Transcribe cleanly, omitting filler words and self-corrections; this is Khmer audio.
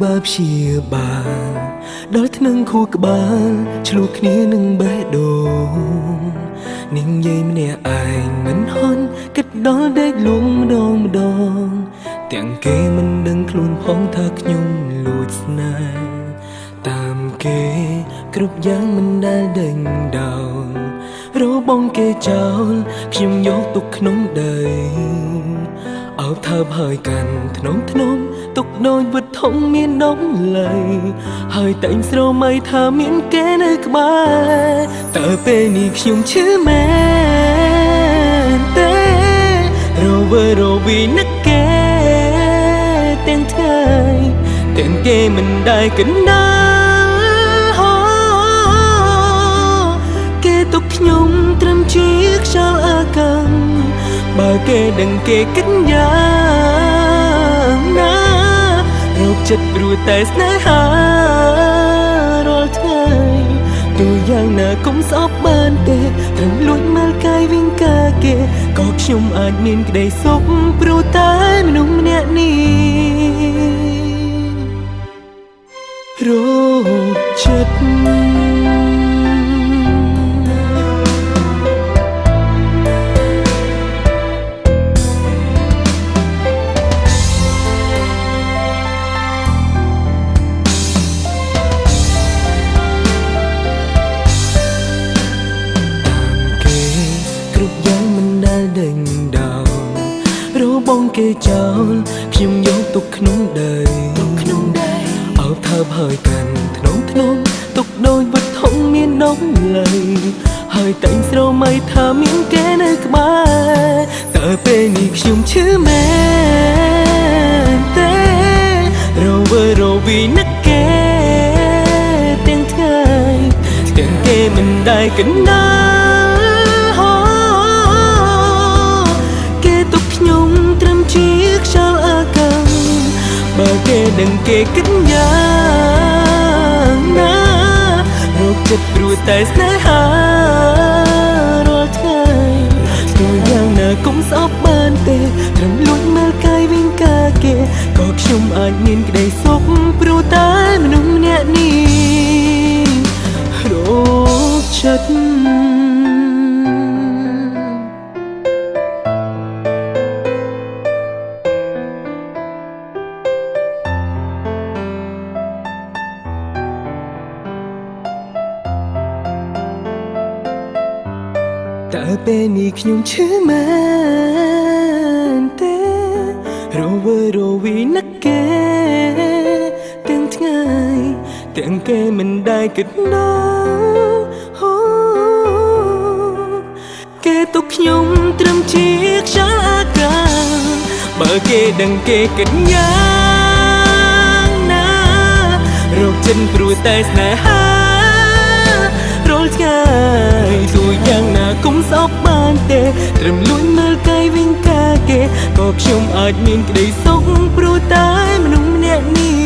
បាព្យាបាលដល់ថ្នឹងខួរក្បាលឆ្លុះគ្នានឹងបេះដូងនាងយាយម្នាក់ឯងមិនហន់គិតដល់ដេកលងម្ដងទាំងគេមិនដឹងខ្លួនផងថាខ្ញុំលួចស្នេហ៍តាមគេគ្រប់យ៉ាងមិនដែលដេញដោលរបងគេចោលខ្ញុំយកទុកក្នុងដីអោបថើបហើយកាន់ធ្នមទុកដូចវត្ថុមានតម្លៃហើយតែងស្រមៃថាមានគេនៅក្បែរតើពេលនេះខ្ញុំឈឺមែនទេរវើរវីនឹកគេទាំងថ្ងៃទាំងគេមិនដែលកណ្ដាលគេទុកខ្ញុំត្រឹមជាខ្យល់អាកាំងបើគេដឹងគេគិតយ៉ាងណារោគចិត្តព្រោះតែស្នេហារាល់ថ្ងៃទូយ៉ាងណាកុំស្អប់បានទេត្រឹមលួចមើលកាយវិញកាគេក៏ខ្ញុំអាចមានក្តីសុខព្រោះតែមនុស្សម្នាក់នេះរោគចិត្តបងគេចោលខ្ញុំយកទុកក្នុងដីអោបថើបហើយកាន់ធ្នមទុកដូចវត្ថុមានតម្លៃហើយតែងស្រមៃថាមានគេនៅក្បែរតើពេលនេះខ្ញុំឈឺមែនទេរវើរវីនឹកគេទាំងថ្ងៃទាំងគេមិនដែលកណ្ដាលជាខ្យល់អាកាំងបើគេដឹងគេគិតយ៉ាងណារោគចិត្តព្រោះតែស្នេហារាល់ថ្ងៃទូយ៉ាងណាកុំស្អប់បានទេត្រឹមលួចមើលកាយវិញកាគេក៏ខ្ញុំអាចមានក្តីសុខព្រោះតែមនុស្សម្នាក់នេះរោគចិត្តតើពេលនេះខ្ញុំឈឺមែនទេរវើរវីនឹកគេទាំងថ្ងៃទាំងគេមិនដែលគិតដល់គេទុកខ្ញុំត្រឹមជាខ្យល់អាកាសបើគេដឹងគេគិតយ៉ាងណារោគចិត្តព្រោះតែស្នេហារាល់ថ្ងៃទូយ៉ាងណាកុំស្អប់បានទេត្រឹមលួចមើលកាយវិញកាគេក៏ខ្ញុំអាចមានក្តីសុខព្រោះតែមនុស្សម្នាក់នេះ